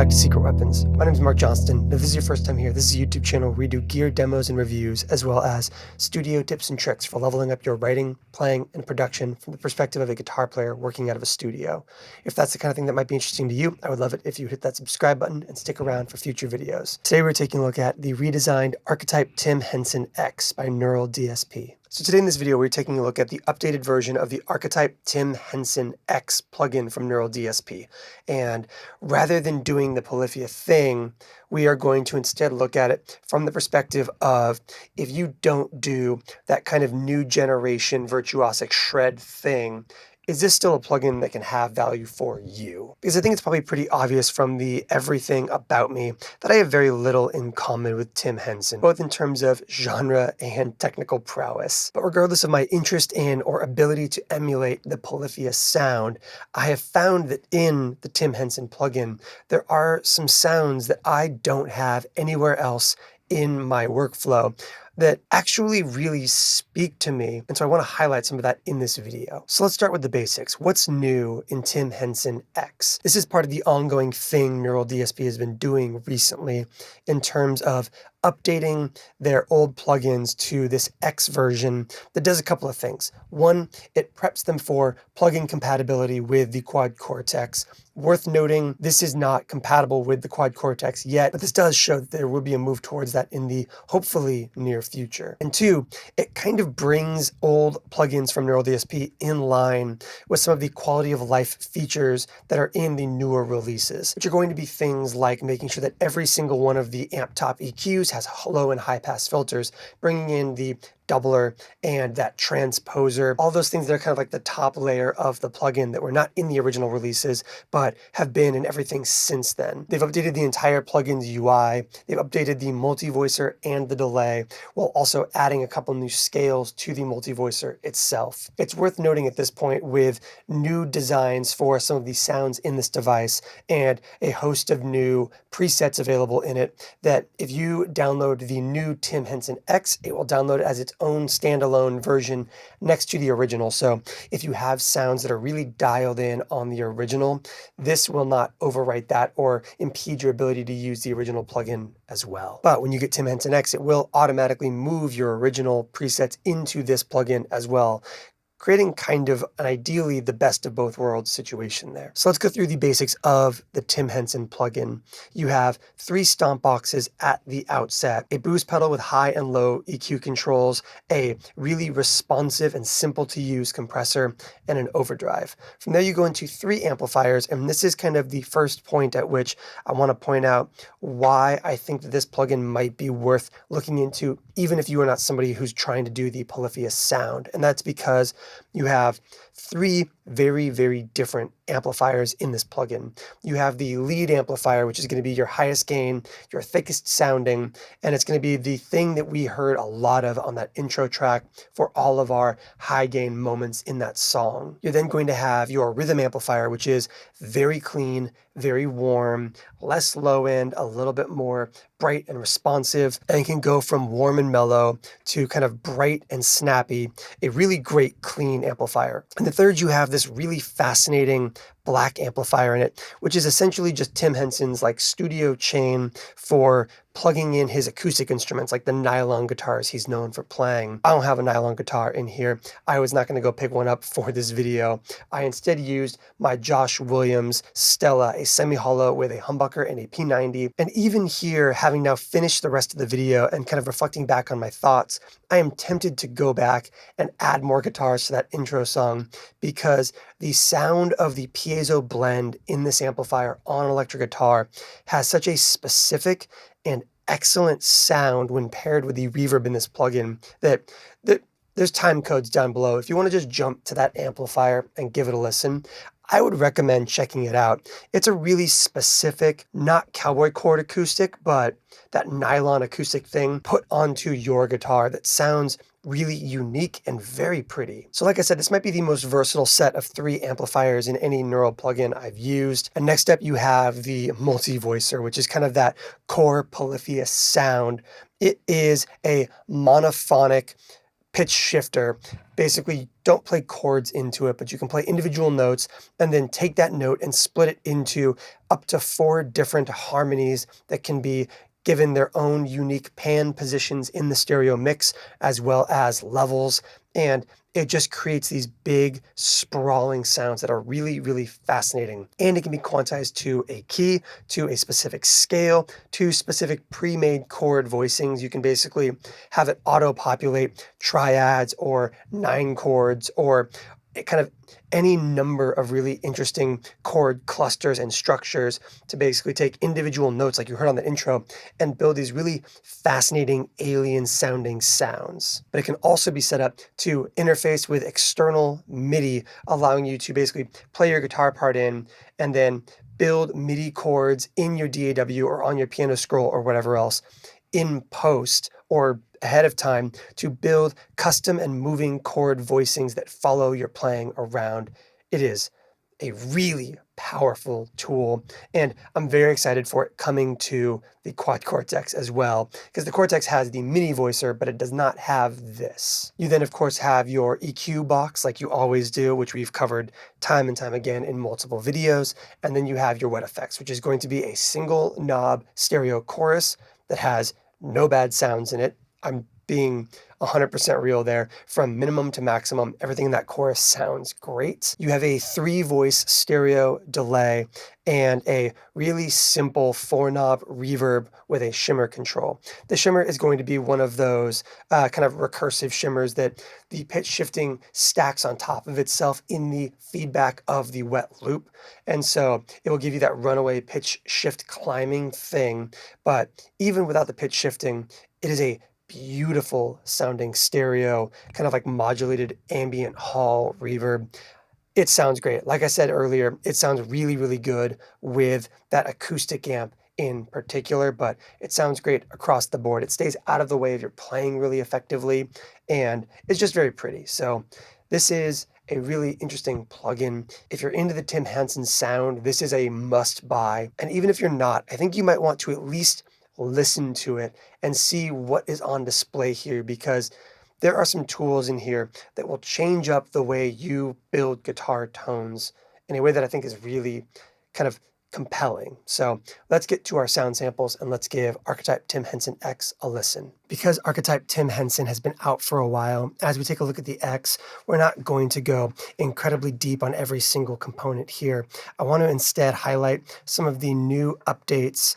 back to Secret Weapons. My name is Mark Johnston. If this is your first time here, this is a YouTube channel where we do gear demos and reviews, as well as studio tips and tricks for leveling up your writing, playing, and production from the perspective of a guitar player working out of a studio. If that's the kind of thing that might be interesting to you, I would love it if you hit that subscribe button and stick around for future videos. Today we're taking a look at the redesigned Archetype Henson X by Neural DSP. So today in this video, we're taking a look at the updated version of the Archetype Henson X plugin from Neural DSP. And rather than doing the Polyphia thing, we are going to instead look at it from the perspective of, if you don't do that kind of new generation virtuosic shred thing, is this still a plugin that can have value for you? Because I think it's probably pretty obvious from the everything about me that I have very little in common with Tim Henson, both in terms of genre and technical prowess. But regardless of my interest in or ability to emulate the Polyphia sound, I have found that in the Tim Henson plugin, there are some sounds that I don't have anywhere else in my workflow that actually really speak to me. And so I want to highlight some of that in this video. So let's start with the basics. What's new in Tim Henson X? This is part of the ongoing thing Neural DSP has been doing recently in terms of updating their old plugins to this X version that does a couple of things. One, it preps them for plugin compatibility with the Quad Cortex. Worth noting, this is not compatible with the Quad Cortex yet, but this does show that there will be a move towards that in the hopefully near future. And two, it kind of brings old plugins from Neural DSP in line with some of the quality of life features that are in the newer releases, which are going to be things like making sure that every single one of the amp top EQs has low and high pass filters, bringing in the doubler and that transposer, all those things that are kind of like the top layer of the plugin that were not in the original releases, but have been in everything since then. They've updated the entire plugin's UI. They've updated the multivoicer and the delay, while also adding a couple new scales to the multivoicer itself. It's worth noting at this point, with new designs for some of the sounds in this device and a host of new presets available in it, that if you download the new Tim Henson X, it will download it as its own standalone version next to the original. So if you have sounds that are really dialed in on the original, this will not overwrite that or impede your ability to use the original plugin as well. But when you get Tim Henson X, it will automatically move your original presets into this plugin as well, creating kind of an ideally the best of both worlds situation there. So let's go through the basics of the Tim Henson plugin. You have 3 Stompboxes at the outset, a boost pedal with high and low EQ controls, a really responsive and simple to use compressor, and an overdrive. From there you go into 3 amplifiers, and this is kind of the first point at which I want to point out why I think that this plugin might be worth looking into, even if you are not somebody who's trying to do the Polyphia sound. And that's because you have 3 very, very different amplifiers in this plugin. You have the lead amplifier, which is going to be your highest gain, your thickest sounding, and it's going to be the thing that we heard a lot of on that intro track for all of our high gain moments in that song. You're then going to have your rhythm amplifier, which is very clean, very warm, less low end, a little bit more bright and responsive, and can go from warm and mellow to kind of bright and snappy, a really great clean amplifier. And the third, you have this really fascinating black amplifier in it, which is essentially just Tim Henson's like studio chain for plugging in his acoustic instruments, like the nylon guitars he's known for playing. I don't have a nylon guitar in here. I was not going to go pick one up for this video. I instead used my Josh Williams Stella, a semi-hollow with a humbucker and a P90. And even here, having now finished the rest of the video and kind of reflecting back on my thoughts, I am tempted to go back and add more guitars to that intro song, because the sound of the piezo blend in this amplifier on electric guitar has such a specific and excellent sound when paired with the reverb in this plugin that there's time codes down below. If you want to just jump to that amplifier and give it a listen, I would recommend checking it out. It's a really specific, not cowboy chord acoustic, but that nylon acoustic thing put onto your guitar that sounds really unique and very pretty. So like I said, this might be the most versatile set of 3 amplifiers in any Neural plugin I've used. And next up you have the Multivoicer, which is kind of that core Polyphia sound. It is a monophonic pitch shifter. Basically, you don't play chords into it, but you can play individual notes and then take that note and split it into up to 4 different harmonies that can be given their own unique pan positions in the stereo mix, as well as levels. And it just creates these big, sprawling sounds that are really, really fascinating. And it can be quantized to a key, to a specific scale, to specific pre-made chord voicings. You can basically have it auto-populate triads or 9 chords or kind of any number of really interesting chord clusters and structures to basically take individual notes like you heard on the intro and build these really fascinating alien sounding sounds. But it can also be set up to interface with external MIDI, allowing you to basically play your guitar part in and then build MIDI chords in your DAW or on your piano scroll or whatever else in post or ahead of time to build custom and moving chord voicings that follow your playing around. It is a really powerful tool, and I'm very excited for it coming to the Quad Cortex as well, because the Cortex has the mini voicer, but it does not have this. You then, of course, have your EQ box like you always do, which we've covered time and time again in multiple videos, and then you have your wet effects, which is going to be a single knob stereo chorus that has no bad sounds in it. I'm being 100% real there. From minimum to maximum, everything in that chorus sounds great. You have a 3-voice stereo delay and a really simple 4-knob reverb with a shimmer control. The shimmer is going to be one of those kind of recursive shimmers that the pitch shifting stacks on top of itself in the feedback of the wet loop. And so it will give you that runaway pitch shift climbing thing. But even without the pitch shifting, it is a beautiful sounding stereo, kind of like modulated ambient hall reverb. It sounds great. Like I said earlier, it sounds really, really good with that acoustic amp in particular, but it sounds great across the board. It stays out of the way if you're playing really effectively, and it's just very pretty. So this is a really interesting plugin. If you're into the Tim Henson sound, this is a must buy. And even if you're not, I think you might want to at least listen to it and see what is on display here, because there are some tools in here that will change up the way you build guitar tones in a way that I think is really kind of compelling. So let's get to our sound samples and let's give Archetype Tim Henson X a listen. Because Archetype Tim Henson has been out for a while, as we take a look at the X, we're not going to go incredibly deep on every single component here. I want to instead highlight some of the new updates,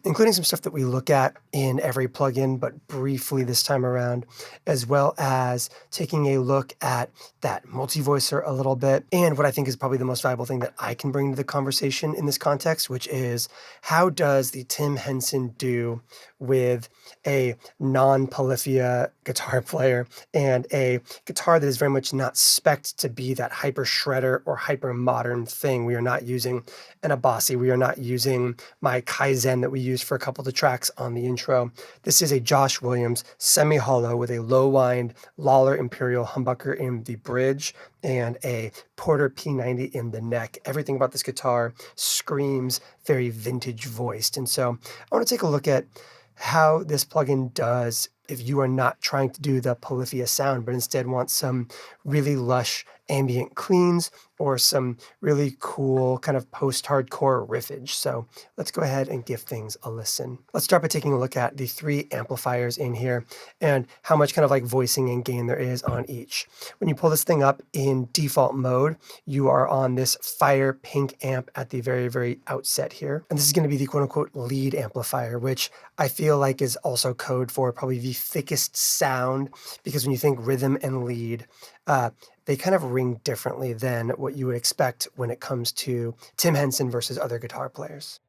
including some stuff that we look at in every plugin, but briefly this time around, as well as taking a look at that multivoicer a little bit, and what I think is probably the most valuable thing that I can bring to the conversation in this context, which is how does the Tim Henson do with a non-polyphia guitar player and a guitar that is very much not spec'd to be that hyper shredder or hyper modern thing. We are not using an Abasi. We are not using my Kaizen that we used for a couple of the tracks on the intro. This is a Josh Williams semi-hollow with a low wind Lawler Imperial humbucker in the bridge and a Porter P90 in the neck. Everything about this guitar screams very vintage voiced. And so I want to take a look at how this plugin does if you are not trying to do the polyphia sound, but instead want some really lush ambient cleans or some really cool kind of post-hardcore riffage. So let's go ahead and give things a listen. Let's start by taking a look at the 3 amplifiers in here and how much kind of like voicing and gain there is on each. When you pull this thing up in default mode, you are on this fire pink amp at the very, very outset here. And this is going to be the quote unquote lead amplifier, which I feel like is also code for probably the thickest sound, because when you think rhythm and lead, they kind of ring differently than what you would expect when it comes to Tim Henson versus other guitar players.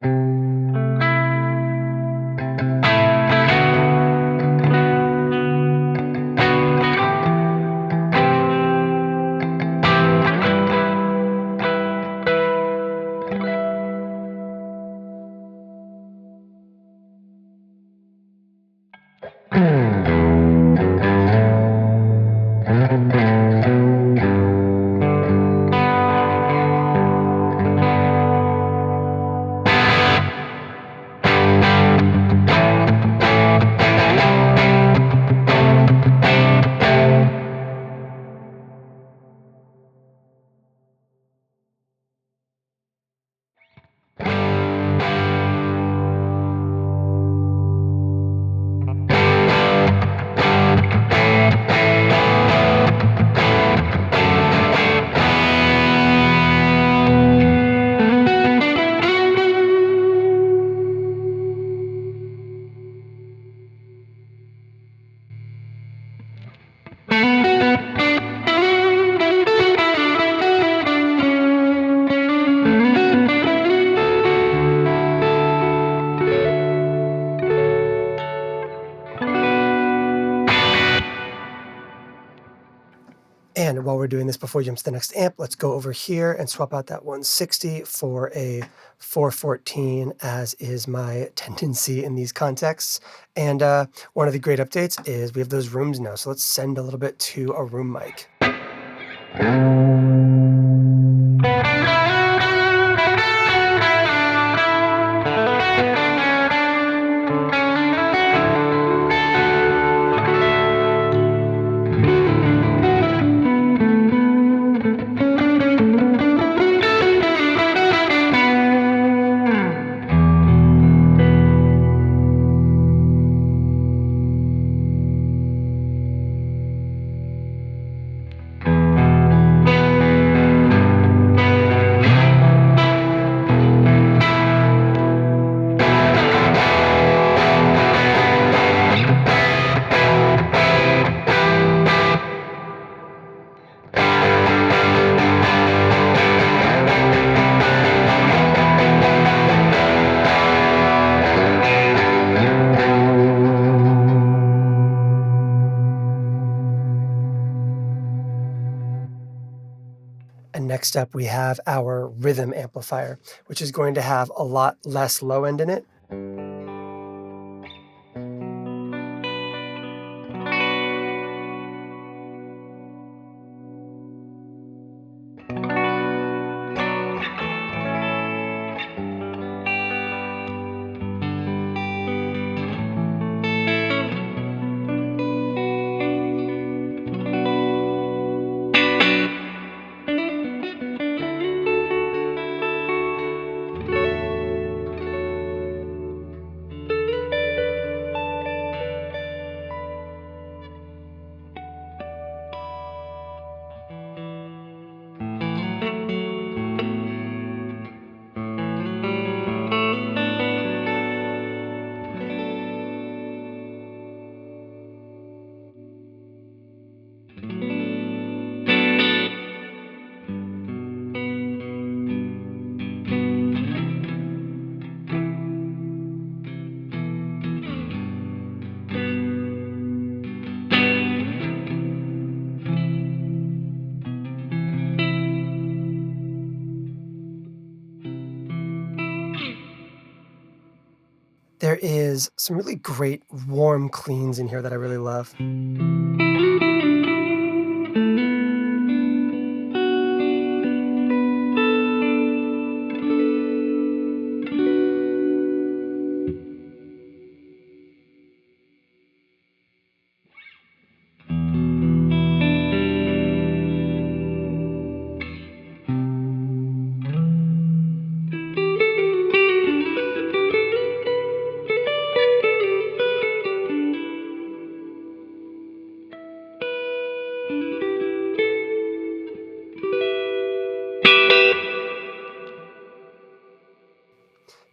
And while we're doing this, before we jump to the next amp, let's go over here and swap out that 160 for a 414, as is my tendency in these contexts. And one of the great updates is we have those rooms now. So let's send a little bit to a room mic. And next up, we have our rhythm amplifier, which is going to have a lot less low end in it. There is some really great warm cleans in here that I really love.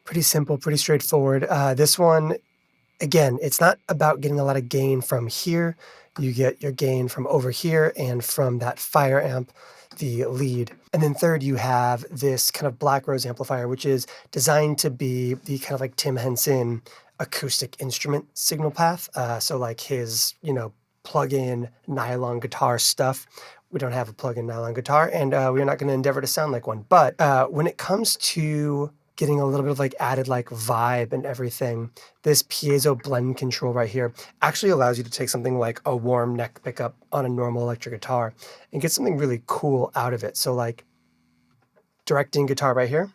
Pretty simple, pretty straightforward. This one, again, it's not about getting a lot of gain from here. You get your gain from over here and from that fire amp, the lead. And then third, you have this kind of Black Rose amplifier, which is designed to be the kind of like Tim Henson acoustic instrument signal path. So like his, plug-in nylon guitar stuff. We don't have a plug-in nylon guitar, and we're not going to endeavor to sound like one. But when it comes to getting a little bit of like added like vibe and everything, this piezo blend control right here actually allows you to take something like a warm neck pickup on a normal electric guitar and get something really cool out of it. So like directing guitar right here.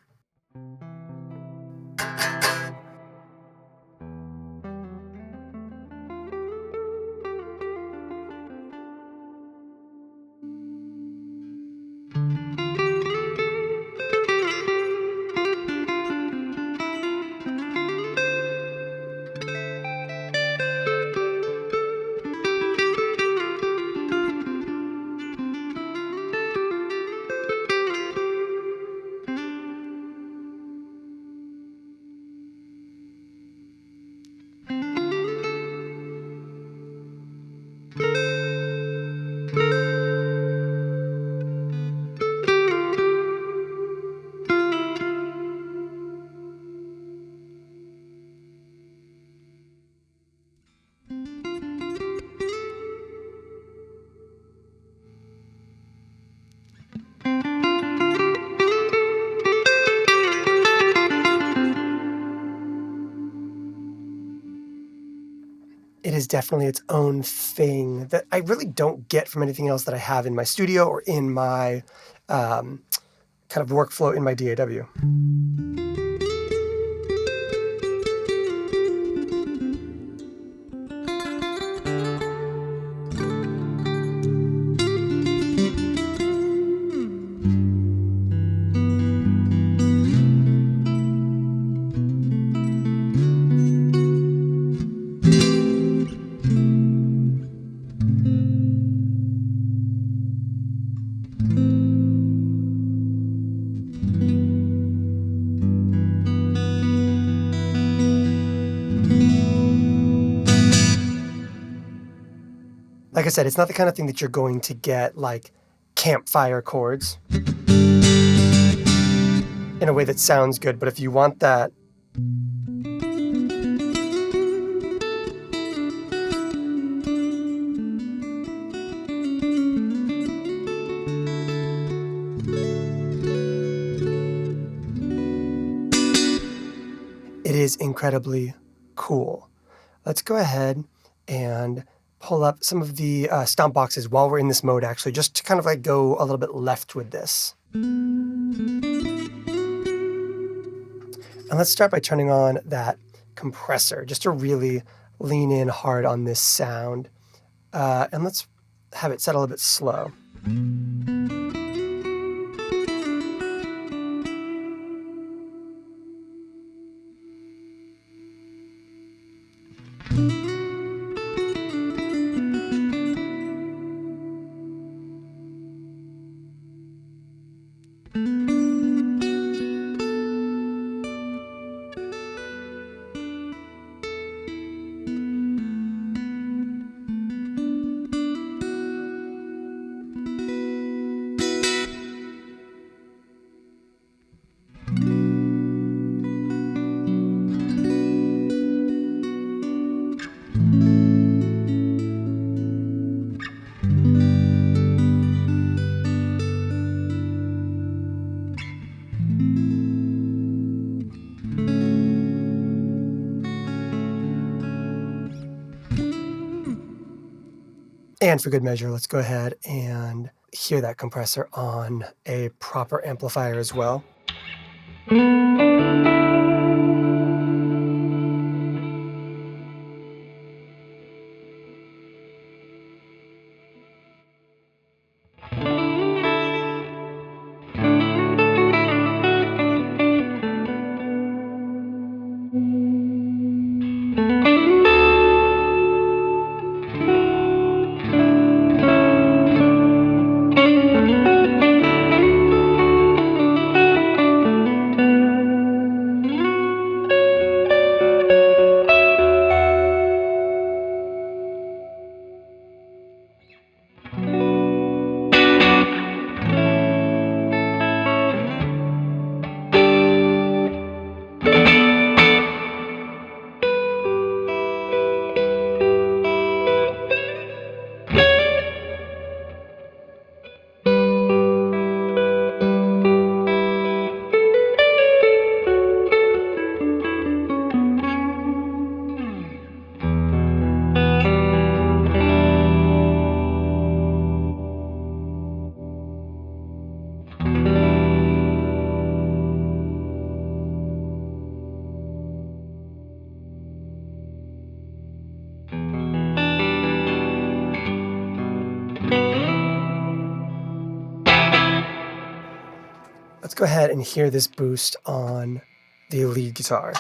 definitely its own thing that I really don't get from anything else that I have in my studio or in my kind of workflow in my DAW. Like I said, it's not the kind of thing that you're going to get like campfire chords in a way that sounds good, but if you want that, it is incredibly cool. Let's go ahead and pull up some of the Stompboxes while we're in this mode, actually, just to kind of like go a little bit left with this. And let's start by turning on that compressor, just to really lean in hard on this sound. And let's have it set a little bit slow. And for good measure, let's go ahead and hear that compressor on a proper amplifier as well. Let's go ahead and hear this boost on the lead guitar,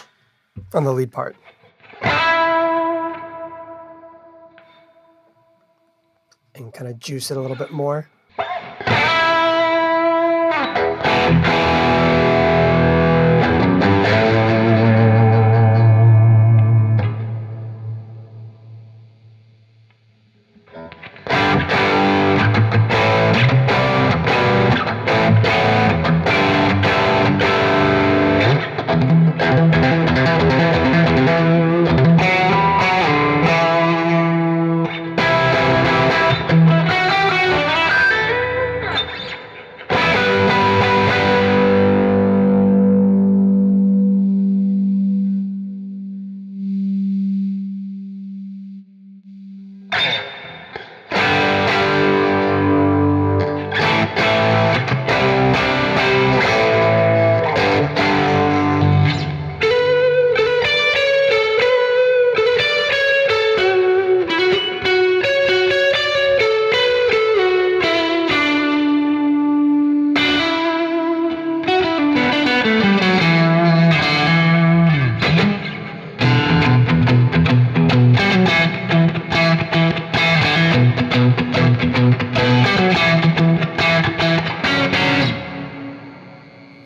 on the lead part. And kind of juice it a little bit more.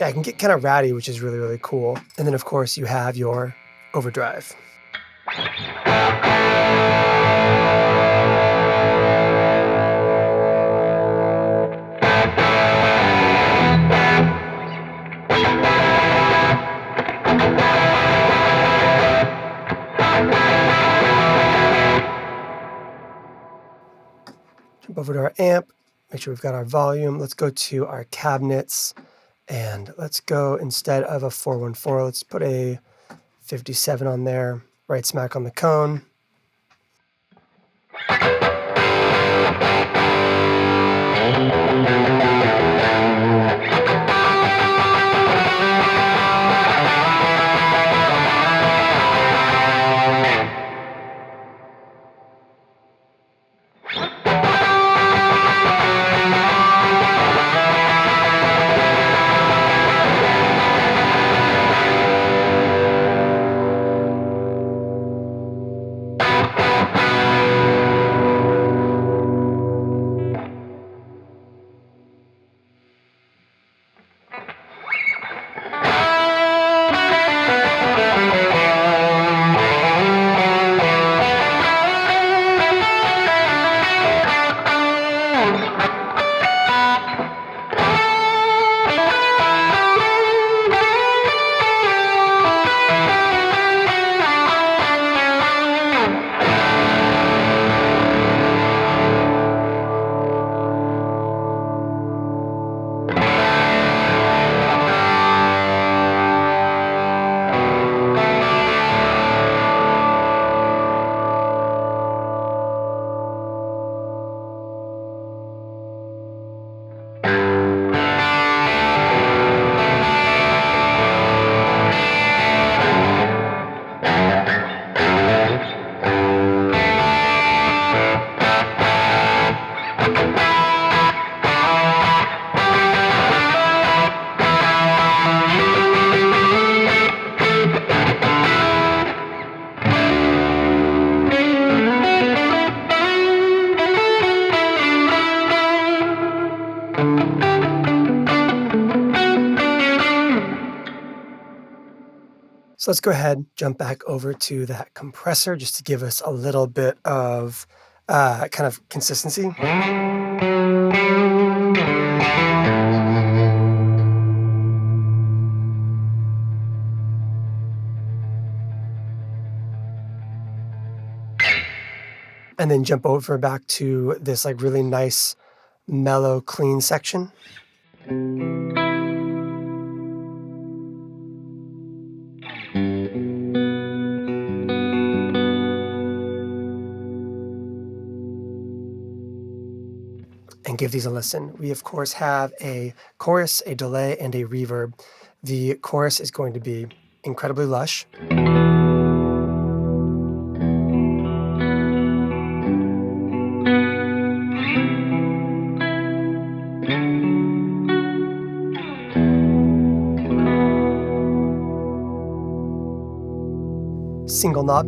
yeah, it can get kind of ratty, which is really, really cool. And then of course you have your overdrive. Jump over to our amp, make sure we've got our volume. Let's go to our cabinets, and let's go, instead of a 414, let's put a 57 on there, right smack on the cone. So let's go ahead, jump back over to that compressor just to give us a little bit of kind of consistency. And then jump over back to this like really nice, mellow, clean section. And give these a listen. We of course have a chorus, a delay, and a reverb. The chorus is going to be incredibly lush. Single knob.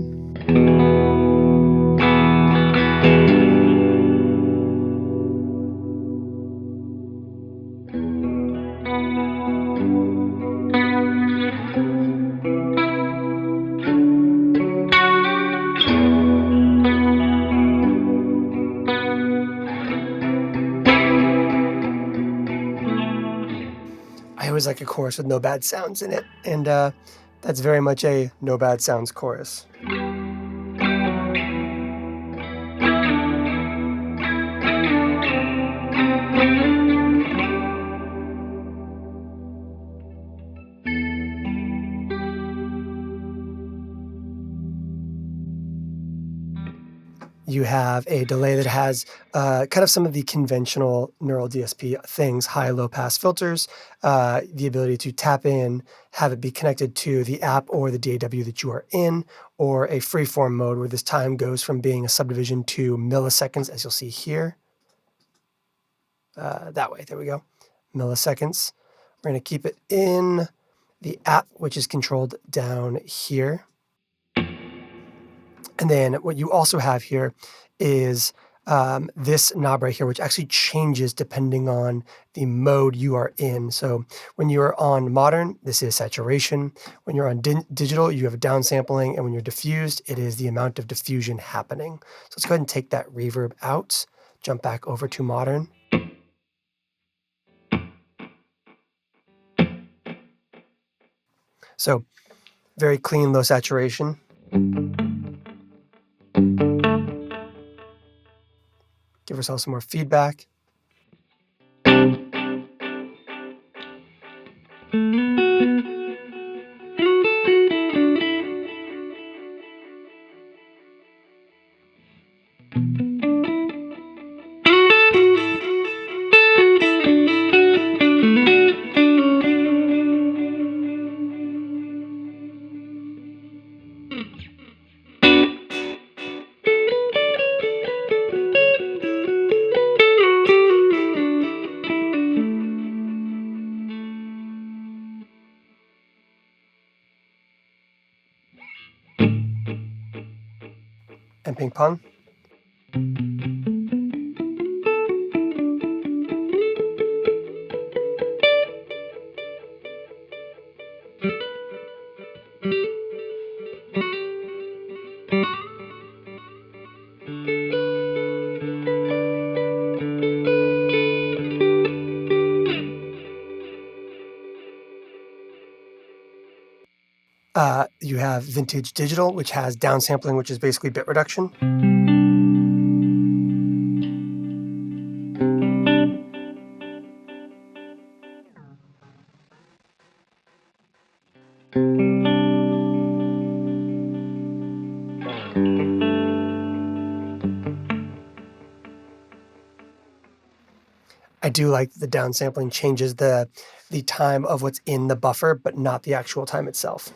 I always like a chorus with no bad sounds in it, and that's very much a no bad sounds chorus. You have a delay that has kind of some of the conventional neural DSP things, high, low pass filters, the ability to tap in, have it be connected to the app or the DAW that you are in, or a freeform mode where this time goes from being a subdivision to milliseconds, as you'll see here. That way, there we go, milliseconds. We're going to keep it in the app, which is controlled down here. And then what you also have here is this knob right here, which actually changes depending on the mode you are in. So when you're on modern, this is saturation. When you're on digital, you have downsampling. And when you're diffused, it is the amount of diffusion happening. So let's go ahead and take that reverb out, jump back over to modern. So very clean, low saturation. Give ourselves some more feedback. And ping pong. You have vintage digital, which has downsampling, which is basically bit reduction. I do like the downsampling changes the time of what's in the buffer, but not the actual time itself.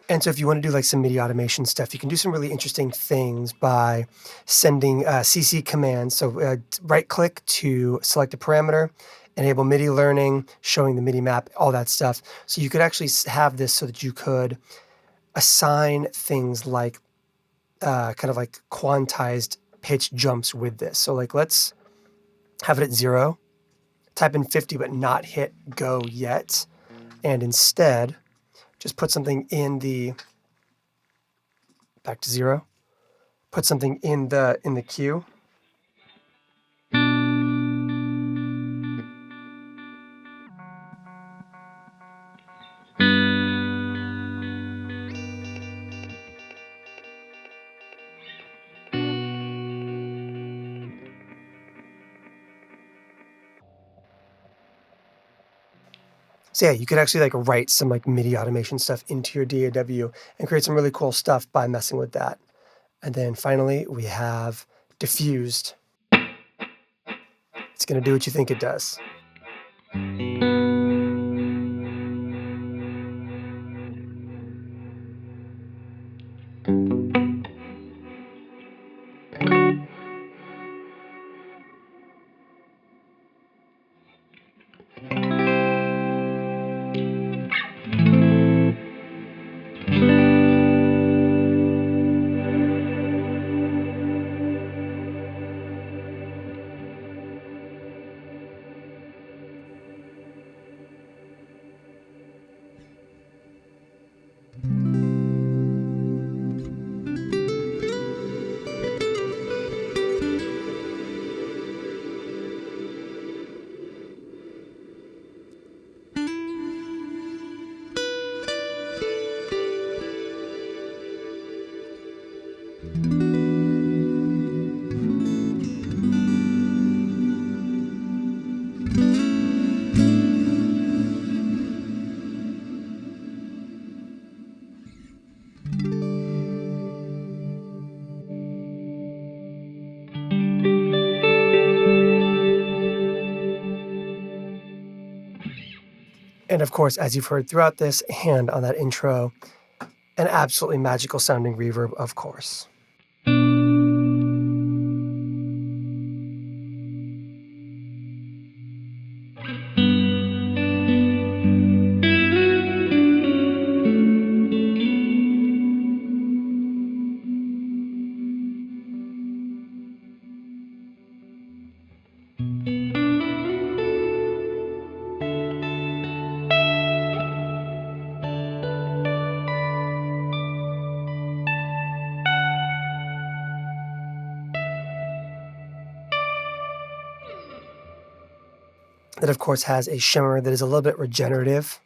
And so if you want to do like some MIDI automation stuff, you can do some really interesting things by sending CC commands. So right click to select a parameter, enable MIDI learning, showing the MIDI map, all that stuff. So you could actually have this so that you could assign things like kind of like quantized pitch jumps with this. So like let's have it at 0, type in 50 but not hit go yet, and instead just put something in the back to 0, put something in the queue. So yeah, you could actually like write some like MIDI automation stuff into your DAW and create some really cool stuff by messing with that. And then finally, we have diffused. It's going to do what you think it does. And of course, as you've heard throughout this and on that intro, an absolutely magical sounding reverb, of course. That, of course, has a shimmer that is a little bit regenerative.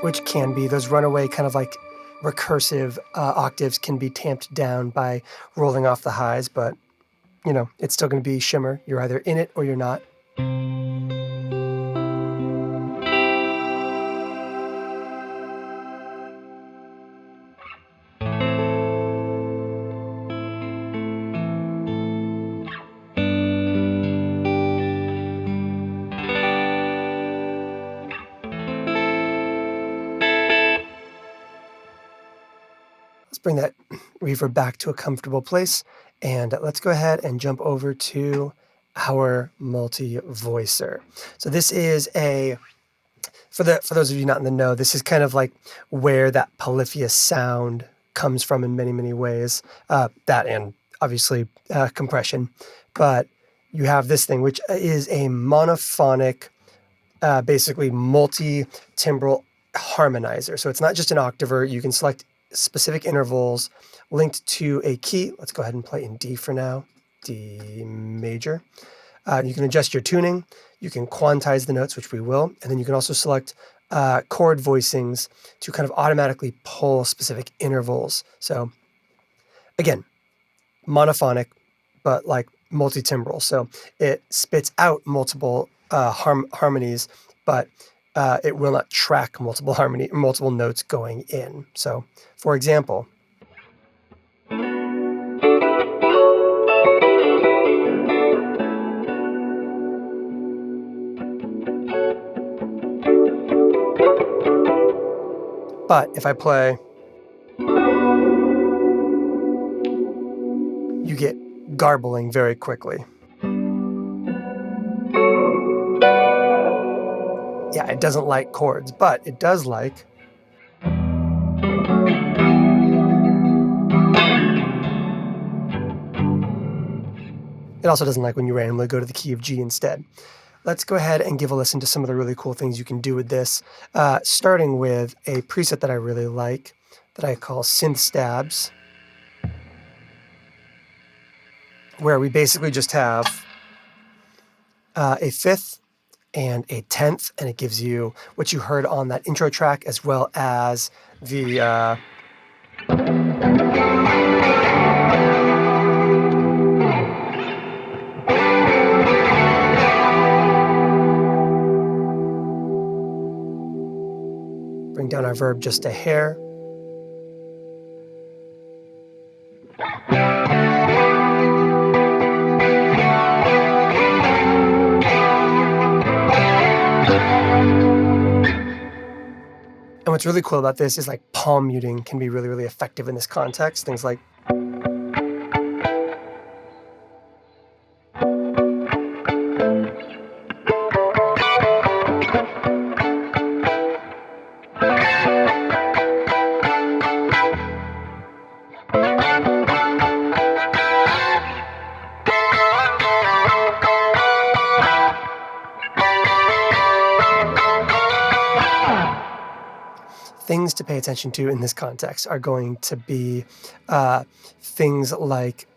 Which can be, those runaway kind of like recursive octaves can be tamped down by rolling off the highs, but, you know, it's still going to be shimmer. You're either in it or you're not. Let's bring that reverb back to a comfortable place, and let's go ahead and jump over to our Multivoicer. So this is a, for those of you not in the know, this is kind of like where that polyphia sound comes from in many, many ways. That and obviously compression. But you have this thing, which is a monophonic, basically multi-timbral harmonizer. So it's not just an octaver. You can select specific intervals linked to a key. Let's go ahead and play in D for now, D major. You can adjust your tuning. You can quantize the notes, which we will. And then you can also select chord voicings to kind of automatically pull specific intervals. So again, monophonic, but like multi-timbral. So it spits out multiple harmonies, but it will not track multiple notes going in. So, for example, but if I play, you get garbling very quickly. Yeah, it doesn't like chords, but it does like it also doesn't like when you randomly go to the key of G instead. Let's go ahead and give a listen to some of the really cool things you can do with this, starting with a preset that I really like that I call Synth Stabs, where we basically just have a fifth and a tenth, and it gives you what you heard on that intro track, as well as the bring down our verb just a hair. And what's really cool about this is like palm muting can be really, really effective in this context. Things like things to pay attention to in this context are going to be things like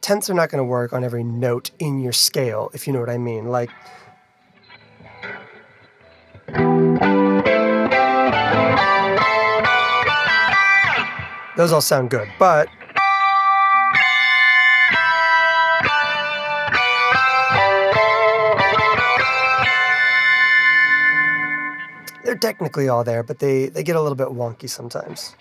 tenths are not going to work on every note in your scale, if you know what I mean. Like those all sound good, but they're technically all there, but they get a little bit wonky sometimes.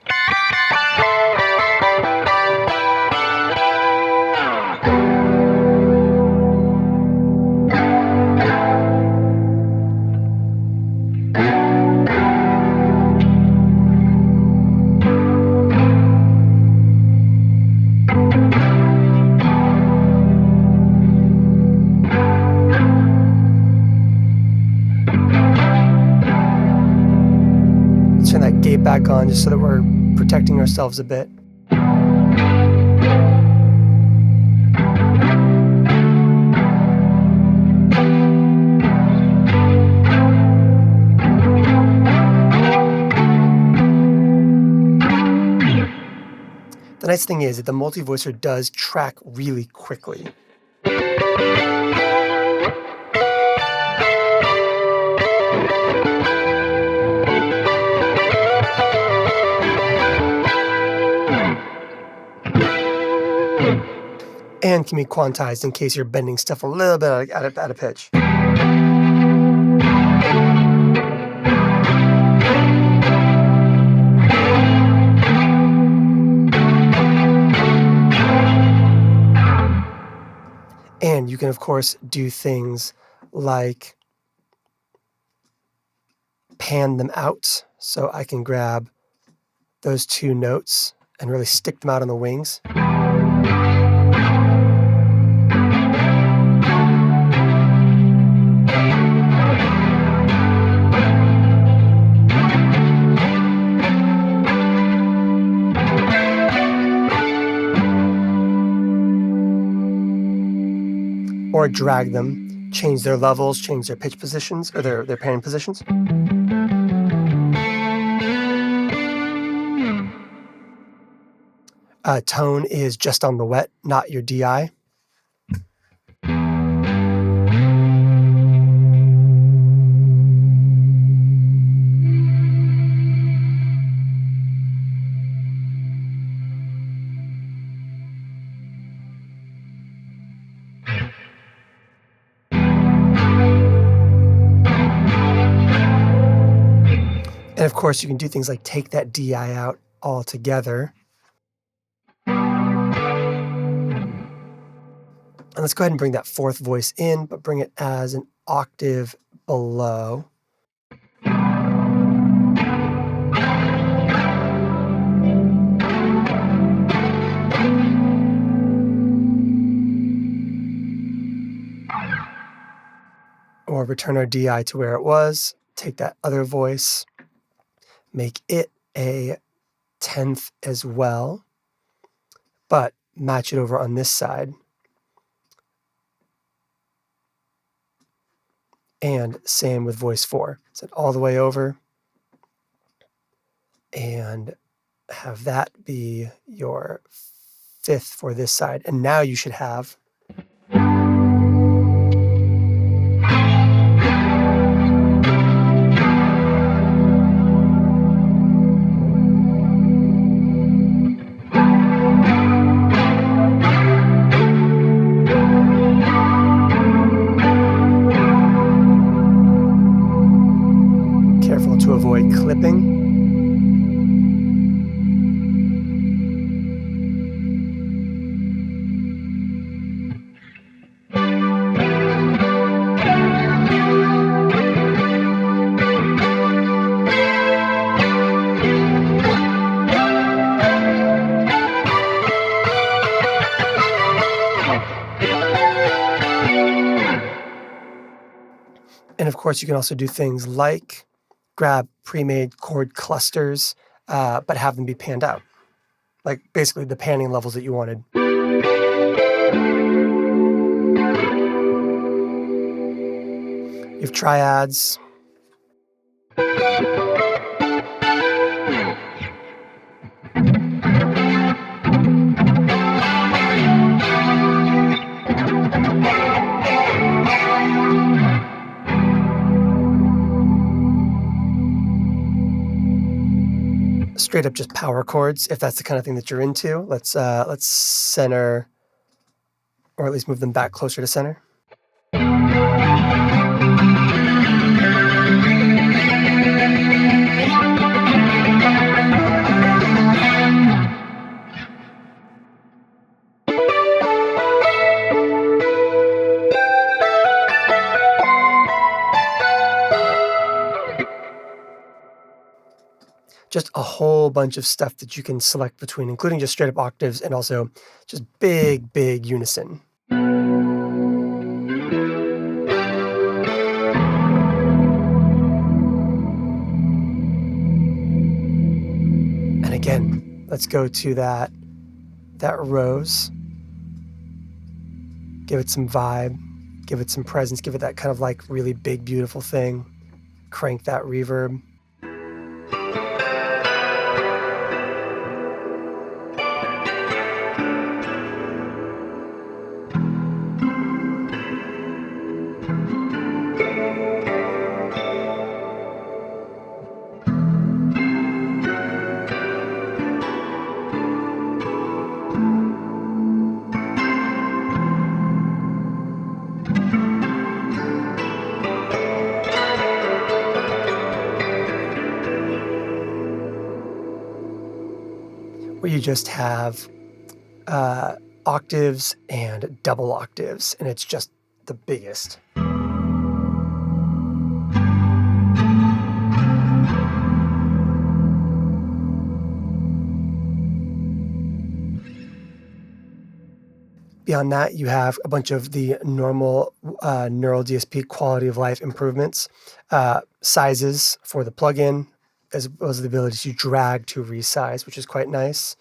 gate back on just so that we're protecting ourselves a bit. The nice thing is that the Multivoicer does track really quickly. And can be quantized in case you're bending stuff a little bit out of pitch. And you can, of course, do things like pan them out. So I can grab those two notes and really stick them out on the wings. Or drag them, change their levels, change their pitch positions, or their panning positions. Tone is just on the wet, not your DI. And of course, you can do things like take that DI out altogether. And let's go ahead and bring that fourth voice in, but bring it as an octave below. Or return our DI to where it was, take that other voice, make it a 10th as well, but match it over on this side. And same with voice 4. Set all the way over and have that be your 5th for this side. And now you should have to avoid clipping. And of course, you can also do things like grab pre-made chord clusters, but have them be panned out. Like basically the panning levels that you wanted. You have triads. Straight up just power chords, if that's the kind of thing that you're into. Let's center, or at least move them back closer to center. Just a whole bunch of stuff that you can select between, including just straight up octaves and also just big, big unison. Let's go to that rose. Give it some vibe, give it some presence, give it that kind of like really big, beautiful thing. Crank that reverb. Where you just have octaves and double octaves, and it's just the biggest. Beyond that, you have a bunch of the normal neural DSP quality of life improvements, sizes for the plugin, as well as the ability to drag to resize, which is quite nice.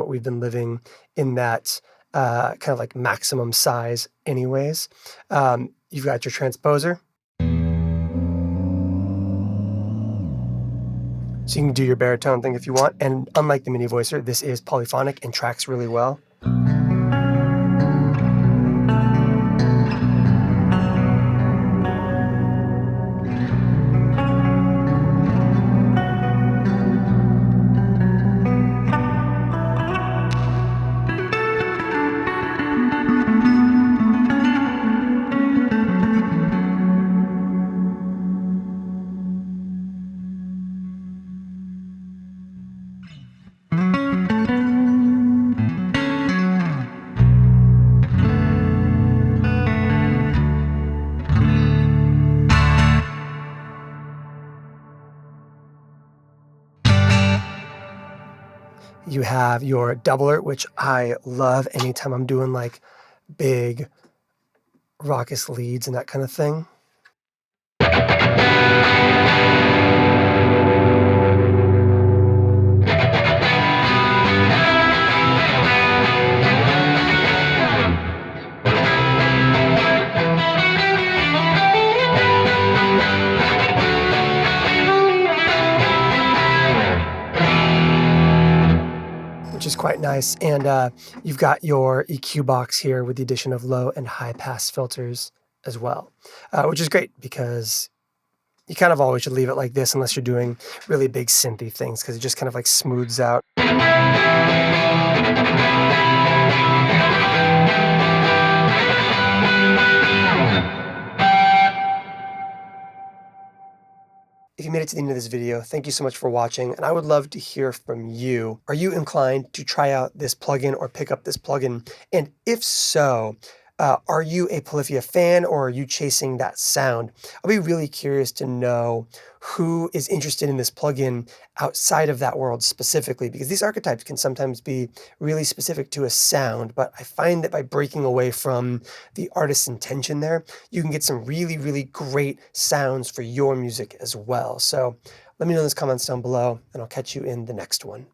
We've been living in that kind of like maximum size anyways. You've got your transposer. So you can do your baritone thing if you want. And unlike the Multivoicer, this is polyphonic and tracks really well. You have your doubler, which I love anytime I'm doing like big raucous leads and that kind of thing. Which is quite nice. And you've got your EQ box here with the addition of low and high pass filters as well, which is great because you kind of always should leave it like this unless you're doing really big synthy things, because it just kind of like smooths out. If you made it to the end of this video, thank you so much for watching, and I would love to hear from you. Are you inclined to try out this plugin or pick up this plugin? And if so, are you a Polyphia fan, or are you chasing that sound? I'll be really curious to know who is interested in this plugin outside of that world specifically, because these archetypes can sometimes be really specific to a sound, but I find that by breaking away from the artist's intention there, you can get some really, really great sounds for your music as well. So let me know in the comments down below, and I'll catch you in the next one.